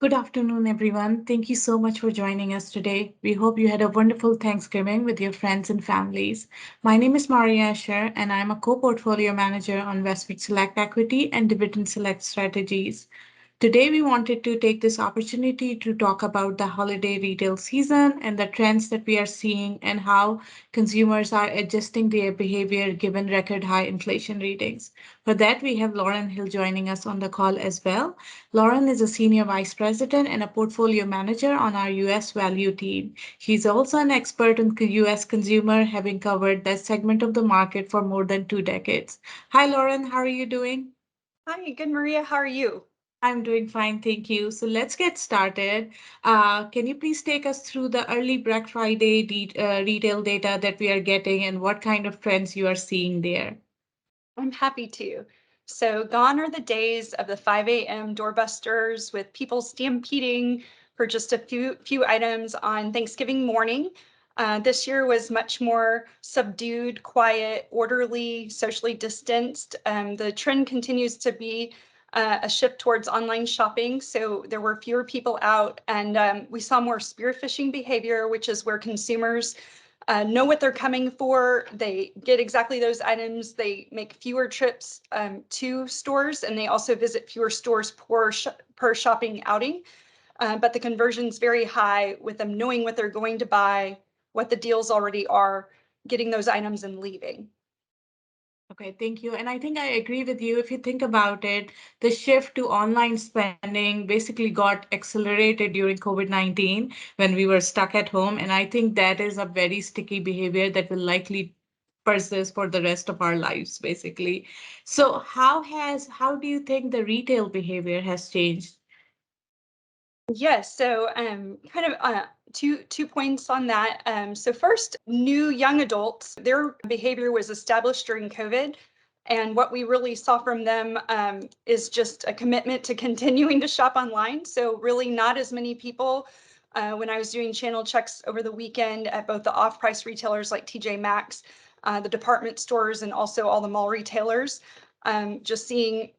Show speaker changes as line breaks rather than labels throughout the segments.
Good afternoon, everyone. Thank you so much for joining us today. We hope you had a wonderful Thanksgiving with your friends and families. My name is Maria Asher, and I'm a co-portfolio manager on Westwood Select Equity and Dividend Select Strategies. Today, we wanted to take this opportunity to talk about the holiday retail season and the trends that we are seeing and how consumers are adjusting their behavior given record high inflation readings. For that, we have Lauren Hill joining us on the call as well. Lauren is a senior vice president and a portfolio manager on our US value team. He's also an expert on US consumer, having covered that segment of the market for more than 2 decades. Hi, Lauren. How are you doing?
Hi, good Maria. How are you?
I'm doing fine, thank you. So let's get started. Can you please take us through the early Black Friday retail data that we are getting and what kind of trends you are seeing there?
I'm happy to. So, gone are the days of the 5 a.m. doorbusters with people stampeding for just a few items on Thanksgiving morning. This year was much more subdued, quiet, orderly, socially distanced. The trend continues to be a shift towards online shopping. So there were fewer people out, and we saw more spearfishing behavior, which is where consumers know what they're coming for. They get exactly those items. They make fewer trips to stores, and they also visit fewer stores per shopping outing. But the conversion's very high with them knowing what they're going to buy, what the deals already are, getting those items and leaving.
Okay, thank you. And I think I agree with you. If you think about it, the shift to online spending basically got accelerated during COVID-19 when we were stuck at home. And I think that is a very sticky behavior that will likely persist for the rest of our lives, basically. So how do you think the retail behavior has changed?
Yes, so kind of two points on that. So first, new young adults, their behavior was established during COVID, and what we really saw from them is just a commitment to continuing to shop online. So really, not as many people. When I was doing channel checks over the weekend at both the off-price retailers like TJ Maxx, the department stores, and also all the mall retailers, just seeing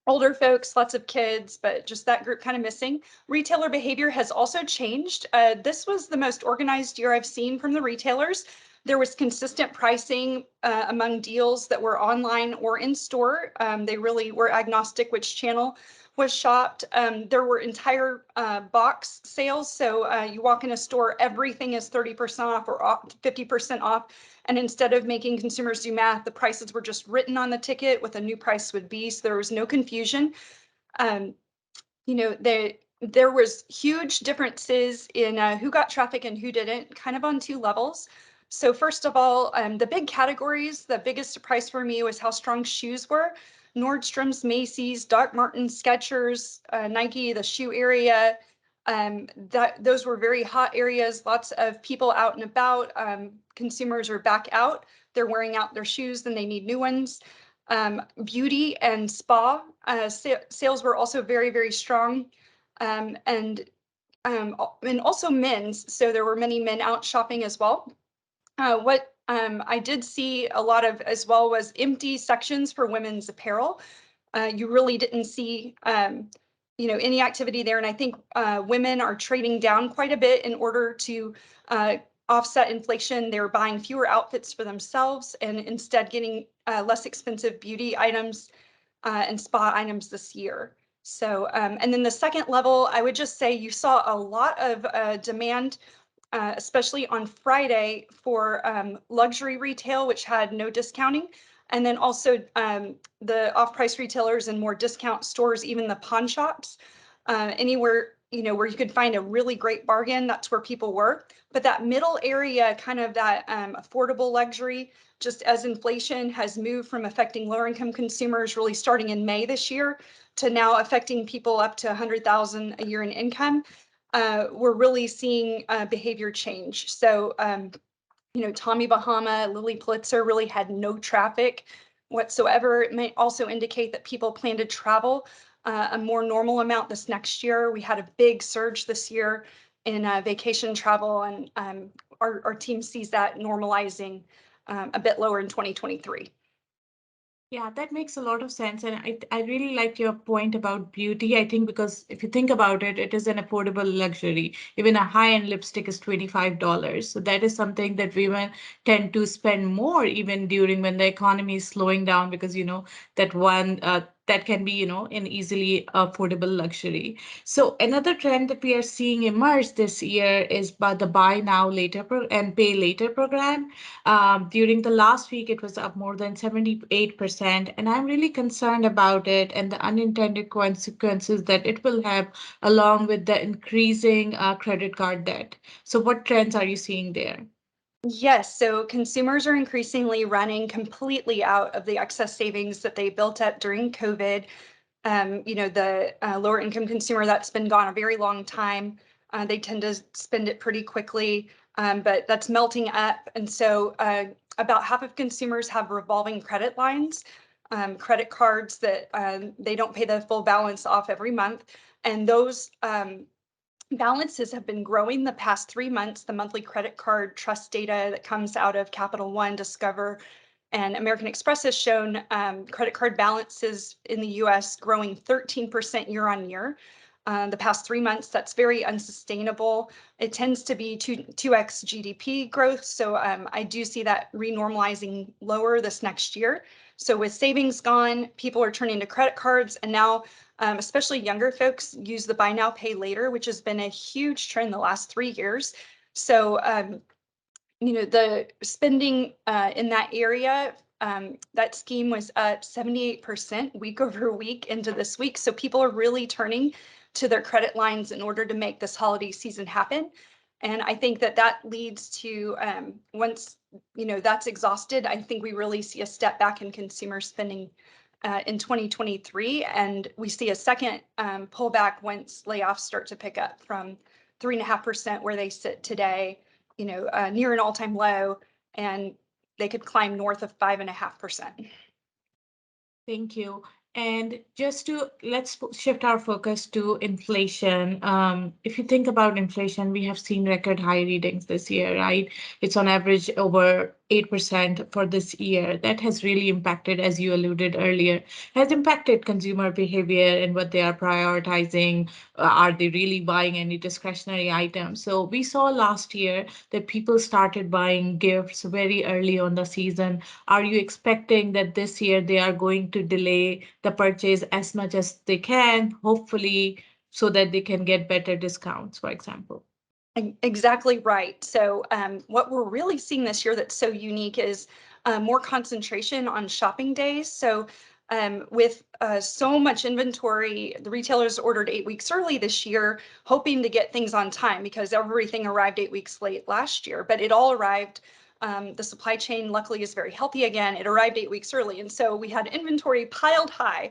older folks, lots of kids, but just that group kind of missing. Retailer behavior has also changed. This was the most organized year I've seen from the retailers. There was consistent pricing among deals that were online or in store. They really were agnostic which channel was shopped. There were entire box sales. So you walk in a store, everything is 30% off or 50% off. And instead of making consumers do math, the prices were just written on the ticket what the new price would be. So there was no confusion. Um, there was huge differences in who got traffic and who didn't, kind of on two levels. So first of all, the big categories, the biggest surprise for me was how strong shoes were. Nordstrom's, Macy's, Doc Martens, Skechers, Nike, the shoe area. Those were very hot areas, lots of people out and about. Consumers are back out. They're wearing out their shoes and they need new ones. Beauty and spa sales were also very, very strong. Um, and and also men's. So there were many men out shopping as well. What I did see a lot of as well was empty sections for women's apparel. You really didn't see any activity there. And I think women are trading down quite a bit in order to offset inflation. They're buying fewer outfits for themselves and instead getting less expensive beauty items and spa items this year. So, and then the second level, I would just say you saw a lot of demand, especially on Friday for luxury retail, which had no discounting. And then also the off-price retailers and more discount stores, even the pawn shops, anywhere where you could find a really great bargain, that's where people were. But that middle area, kind of that affordable luxury, just as inflation has moved from affecting lower income consumers really starting in May this year to now affecting people up to 100,000 a year in income, we're really seeing behavior change. So, Tommy Bahama, Lily Pulitzer really had no traffic whatsoever. It may also indicate that people plan to travel a more normal amount this next year. We had a big surge this year in vacation travel, and our team sees that normalizing a bit lower in 2023.
Yeah, that makes a lot of sense. And I really like your point about beauty. I think because if you think about it, it is an affordable luxury. Even a high-end lipstick is $25. So that is something that women tend to spend more even during when the economy is slowing down because, that one that can be, an easily affordable luxury. So another trend that we are seeing emerge this year is by the buy now later and pay later program. During the last week, it was up more than 78%, and I'm really concerned about it and the unintended consequences that it will have, along with the increasing credit card debt. So, what trends are you seeing there?
Yes, so consumers are increasingly running completely out of the excess savings that they built up during COVID. The lower income consumer that's been gone a very long time, they tend to spend it pretty quickly, but that's melting up. And so about half of consumers have revolving credit lines, credit cards that they don't pay the full balance off every month. And those balances have been growing the past 3 months. The monthly credit card trust data that comes out of Capital One, Discover, and American Express has shown credit card balances in the US growing 13% year on year. The past 3 months, that's very unsustainable. It tends to be 2x GDP growth. So I do see that renormalizing lower this next year. So with savings gone, people are turning to credit cards, and now especially younger folks use the buy now, pay later, which has been a huge trend the last 3 years. So the spending in that area, that scheme was up 78% week over week into this week. So people are really turning to their credit lines in order to make this holiday season happen. And I think that that leads to once that's exhausted, I think we really see a step back in consumer spending in 2023, and we see a second pullback once layoffs start to pick up from 3.5% where they sit today, near an all-time low, and they could climb north of 5.5%.
Thank you. And just to shift our focus to inflation. If you think about inflation, we have seen record high readings this year, right? It's on average over 8% for this year. That has really impacted, as you alluded earlier, has impacted consumer behavior and what they are prioritizing. Are they really buying any discretionary items? So we saw last year that people started buying gifts very early on the season. Are you expecting that this year they are going to delay the purchase as much as they can, hopefully, so that they can get better discounts, for example?
Exactly right. So, what we're really seeing this year that's so unique is more concentration on shopping days. So, with so much inventory, the retailers ordered 8 weeks early this year, hoping to get things on time because everything arrived 8 weeks late last year, but it all arrived. The supply chain, luckily, is very healthy again. It arrived 8 weeks early. And so we had inventory piled high,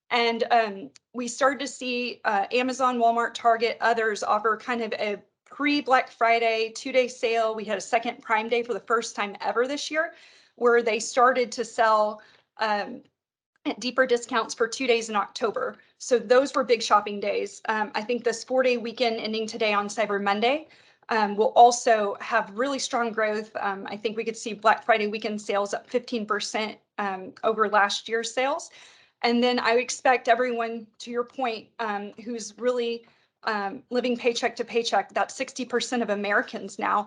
and we started to see Amazon, Walmart, Target, others offer kind of a pre-Black Friday 2-day sale. We had a second Prime Day for the first time ever this year, where they started to sell at deeper discounts for 2 days in October. So those were big shopping days. I think this 4-day weekend ending today on Cyber Monday will also have really strong growth. I think we could see Black Friday weekend sales up 15% over last year's sales. And then I expect everyone, to your point, who's really living paycheck to paycheck, that's 60% of Americans now,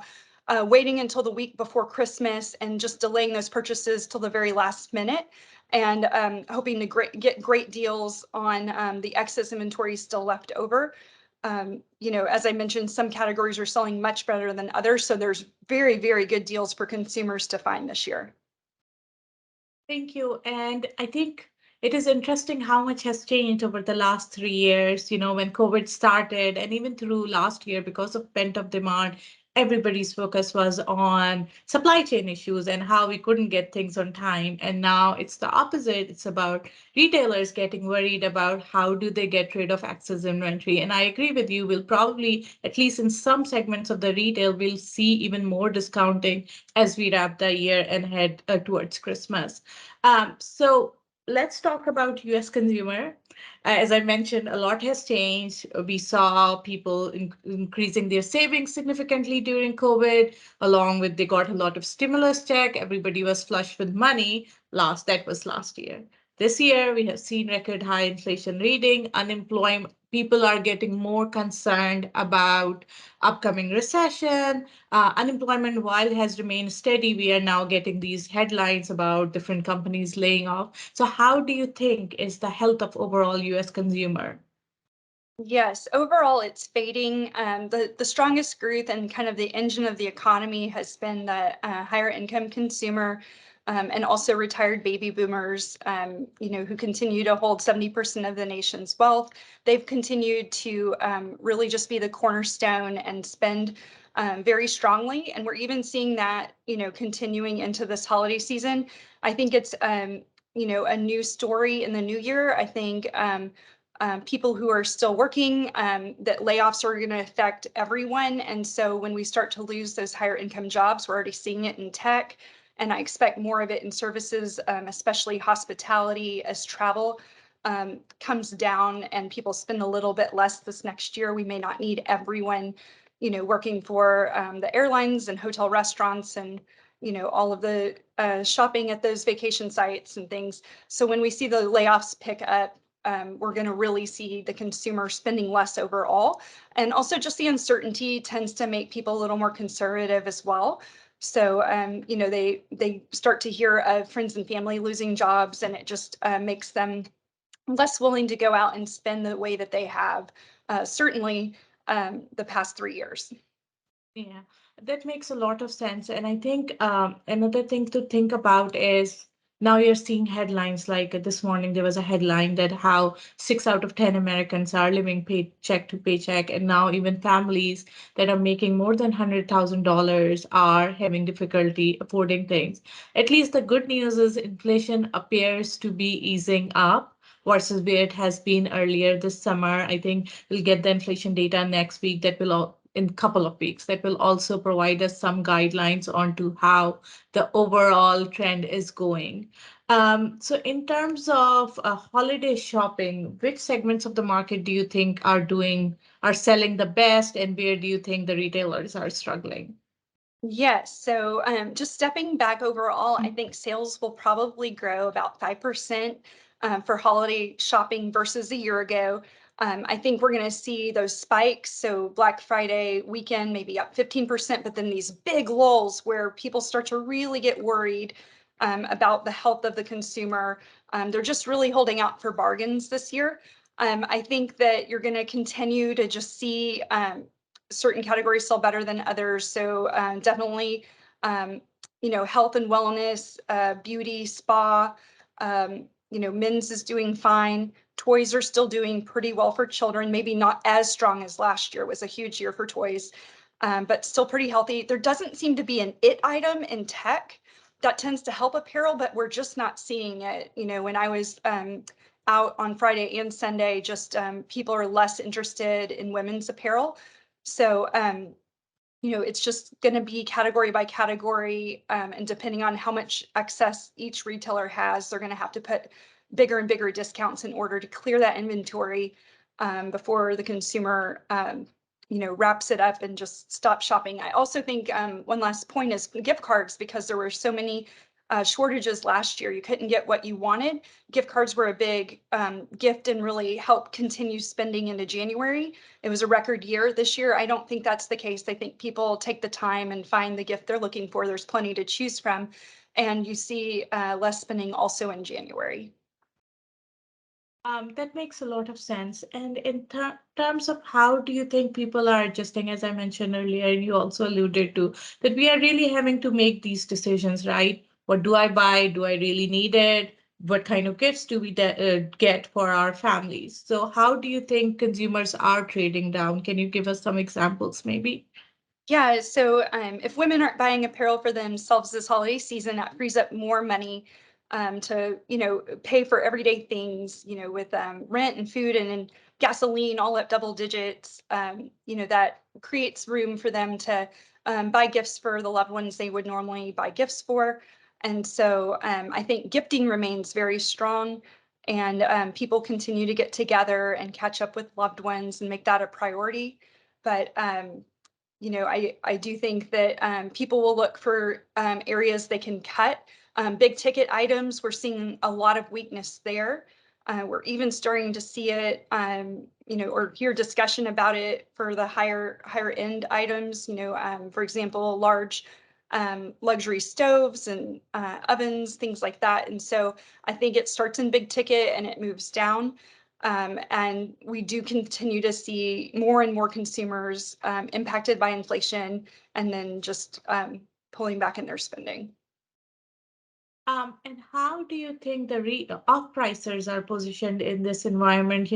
waiting until the week before Christmas and just delaying those purchases till the very last minute, and hoping to get great deals on the excess inventory still left over. As I mentioned, some categories are selling much better than others, so there's very, very good deals for consumers to find this year.
Thank you. And I think it is interesting how much has changed over the last 3 years. When COVID started, and even through last year, because of pent-up demand, everybody's focus was on supply chain issues and how we couldn't get things on time. And now it's the opposite. It's about retailers getting worried about how do they get rid of excess inventory. And I agree with you, we'll probably, at least in some segments of the retail, we'll see even more discounting as we wrap the year and head towards Christmas. So let's talk about US consumer. As I mentioned, a lot has changed. We saw people increasing their savings significantly during COVID, along with they got a lot of stimulus check. Everybody was flush with money. That was last year. This year, we have seen record high inflation reading, unemployment. People are getting more concerned about upcoming recession. Unemployment, while has remained steady, we are now getting these headlines about different companies laying off. So, how do you think is the health of overall US consumer?
Yes, overall it's fading. The strongest growth and kind of the engine of the economy has been the higher income consumer, and also retired baby boomers, who continue to hold 70% of the nation's wealth. They've continued to really just be the cornerstone and spend very strongly. And we're even seeing that, continuing into this holiday season. I think it's, a new story in the new year. I think people who are still working, that layoffs are going to affect everyone. And so when we start to lose those higher income jobs, we're already seeing it in tech. And I expect more of it in services, especially hospitality, as travel comes down and people spend a little bit less this next year. We may not need everyone, working for the airlines and hotel restaurants and all of the shopping at those vacation sites and things. So when we see the layoffs pick up, we're going to really see the consumer spending less overall. And also just the uncertainty tends to make people a little more conservative as well. So, they start to hear of friends and family losing jobs, and it just makes them less willing to go out and spend the way that they have, certainly the past 3 years.
Yeah, that makes a lot of sense. And I think another thing to think about is now you're seeing headlines like this morning, there was a headline that how 6 out of 10 Americans are living paycheck to paycheck. And now even families that are making more than $100,000 are having difficulty affording things. At least the good news is inflation appears to be easing up versus where it has been earlier this summer. I think we'll get the inflation data next week that will all in a couple of weeks that will also provide us some guidelines onto how the overall trend is going. So in terms of holiday shopping, which segments of the market do you think are selling the best, and where do you think the retailers are struggling?
Yes. So just stepping back overall, I think sales will probably grow about 5% for holiday shopping versus a year ago. I think we're going to see those spikes. So Black Friday weekend, maybe up 15%, but then these big lulls where people start to really get worried about the health of the consumer. They're just really holding out for bargains this year. I think that you're going to continue to just see certain categories sell better than others. So definitely, health and wellness, beauty, spa, men's is doing fine. Toys are still doing pretty well for children, maybe not as strong as last year. It was a huge year for toys, but still pretty healthy. There doesn't seem to be an it item in tech that tends to help apparel, but we're just not seeing it. When I was out on Friday and Sunday, just people are less interested in women's apparel. So, it's just going to be category by category. And depending on how much excess each retailer has, they're going to have to put bigger and bigger discounts in order to clear that inventory before the consumer, wraps it up and just stops shopping. I also think one last point is gift cards, because there were so many shortages last year. You couldn't get what you wanted. Gift cards were a big gift and really helped continue spending into January. It was a record year this year. I don't think that's the case. I think people take the time and find the gift they're looking for. There's plenty to choose from. And you see less spending also in January.
That makes a lot of sense. And in terms of how do you think people are adjusting, as I mentioned earlier, and you also alluded to, that we are really having to make these decisions, right? What do I buy? Do I really need it? What kind of gifts do we get for our families? So, how do you think consumers are trading down? Can you give us some examples, maybe?
Yeah, so if women aren't buying apparel for themselves this holiday season, that frees up more money to, pay for everyday things, with rent and food and gasoline all up double digits. That creates room for them to buy gifts for the loved ones they would normally buy gifts for. And so I think gifting remains very strong, and people continue to get together and catch up with loved ones and make that a priority. But I do think that people will look for areas they can cut. Big ticket items, we're seeing a lot of weakness there. We're even starting to see it, or hear discussion about it for the higher end items. For example, large luxury stoves and ovens, things like that. And so I think it starts in big ticket and it moves down. And we do continue to see more and more consumers impacted by inflation and then just pulling back in their spending.
And how do you think the off-pricers are positioned in this environment?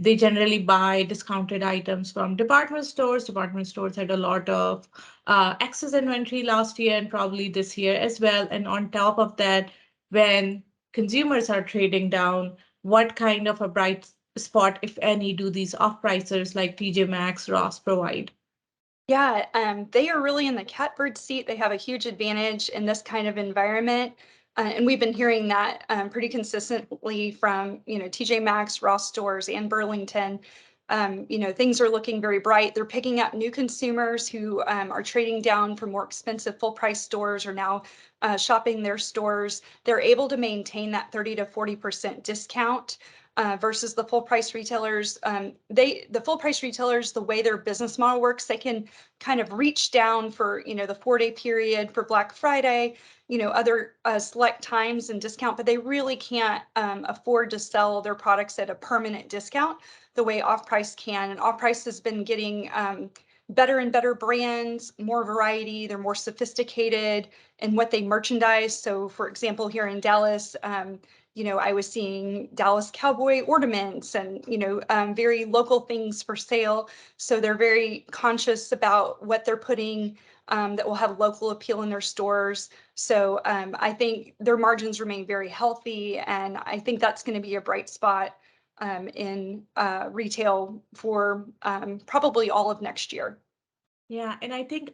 They generally buy discounted items from department stores. Department stores had a lot of excess inventory last year and probably this year as well. And on top of that, when consumers are trading down, what kind of a bright spot, if any, do these off-pricers like TJ Maxx, Ross provide?
Yeah, they are really in the catbird seat. They have a huge advantage in this kind of environment. And we've been hearing that pretty consistently from, TJ Maxx, Ross stores, and Burlington. Things are looking very bright. They're picking up new consumers who are trading down from more expensive full price stores or now shopping their stores. They're able to maintain that 30 to 40% discount versus the full price retailers. The full price retailers, the way their business model works, they can kind of reach down for the 4-day period for Black Friday, other select times and discount, but they really can't afford to sell their products at a permanent discount the way Off Price can. And Off Price has been getting better and better brands, more variety. They're more sophisticated in what they merchandise. So, for example, here in Dallas, I was seeing Dallas Cowboy ornaments and, very local things for sale. So they're very conscious about what they're putting that will have local appeal in their stores. So I think their margins remain very healthy. And I think that's going to be a bright spot in retail for probably all of next year.
Yeah, and I think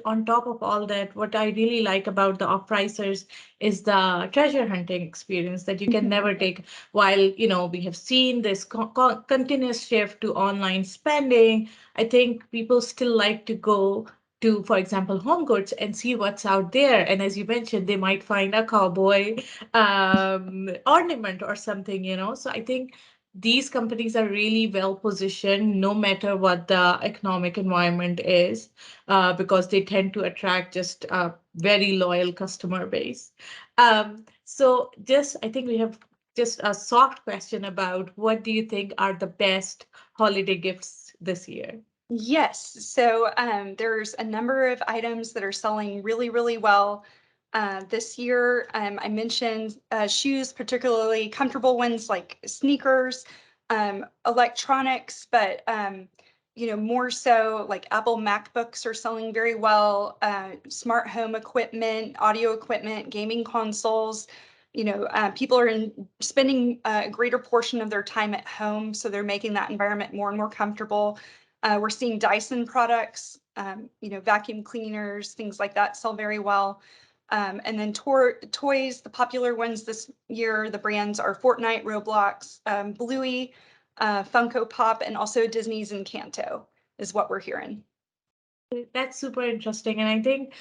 on top of all that, what I really like about the off-pricers is the treasure hunting experience that you can never take. While, we have seen this continuous shift to online spending, I think people still like to go to, for example, Home Goods and see what's out there. And as you mentioned, they might find a cowboy ornament or something, So I think these companies are really well positioned no matter what the economic environment is, because they tend to attract just a very loyal customer base. So just I think we have just a soft question about what do you think are the best holiday gifts this year?
Yes. So there's a number of items that are selling really, really well this year. I mentioned shoes, particularly comfortable ones like sneakers, electronics, but more so like Apple MacBooks are selling very well. Smart home equipment, audio equipment, gaming consoles. People are spending a greater portion of their time at home, so they're making that environment more and more comfortable. We're seeing Dyson products, vacuum cleaners, things like that sell very well. And then toys, the popular ones this year, the brands are Fortnite, Roblox, Bluey, Funko Pop, and also Disney's Encanto is what we're hearing.
That's super interesting. And I think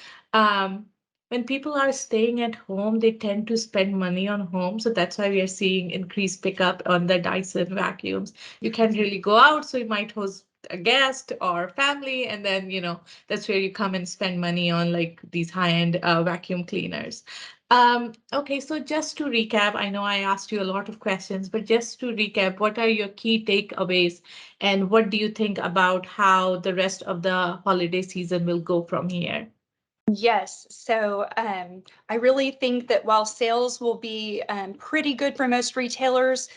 when people are staying at home, they tend to spend money on home. So that's why we are seeing increased pickup on the Dyson vacuums. You can't really go out, so you might host a guest or family, and then, that's where you come and spend money on like these high-end vacuum cleaners. Okay, so just to recap, I know I asked you a lot of questions, but just to recap, what are your key takeaways and what do you think about how the rest of the holiday season will go from here?
Yes. So I really think that while sales will be pretty good for most retailers,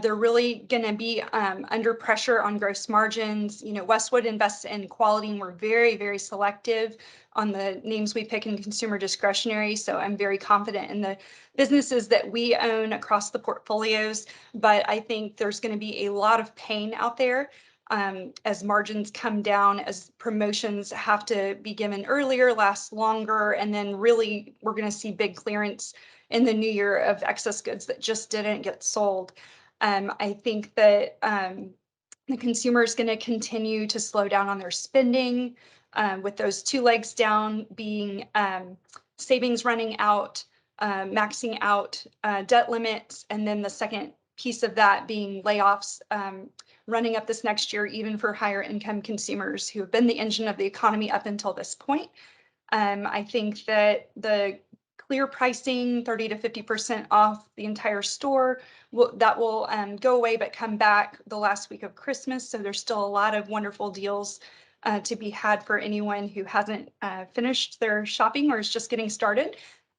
they're really going to be under pressure on gross margins. Westwood invests in quality and we're very, very selective on the names we pick in consumer discretionary. So I'm very confident in the businesses that we own across the portfolios. But I think there's going to be a lot of pain out there as margins come down, as promotions have to be given earlier, last longer, and then really we're going to see big clearance in the new year of excess goods that just didn't get sold. I think that the consumer is going to continue to slow down on their spending, with those two legs down being savings running out, maxing out debt limits, and then the second piece of that being layoffs running up this next year, even for higher income consumers who have been the engine of the economy up until this point. I think that the clear pricing, 30 to 50% off the entire store, that will go away but come back the last week of Christmas. So there's still a lot of wonderful deals to be had for anyone who hasn't finished their shopping or is just getting started.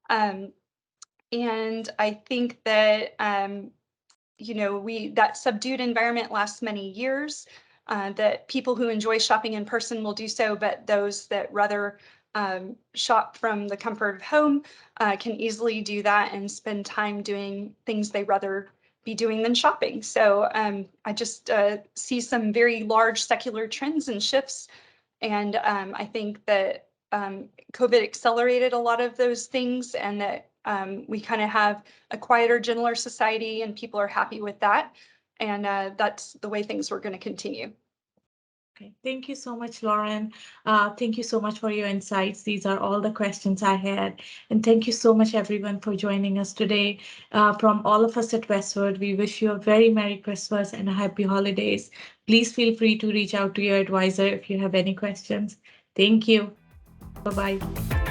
And I think that that subdued environment lasts many years, that people who enjoy shopping in person will do so, but those that rather shop from the comfort of home can easily do that and spend time doing things they rather be doing than shopping. So I just see some very large secular trends and shifts. And I think that COVID accelerated a lot of those things, and that we kind of have a quieter, gentler society, and people are happy with that. And that's the way things were going to continue.
Okay. Thank you so much, Lauren. Thank you so much for your insights. These are all the questions I had. And thank you so much, everyone, for joining us today. From all of us at Westwood, we wish you a very Merry Christmas and a Happy Holidays. Please feel free to reach out to your advisor if you have any questions. Thank you. Bye-bye.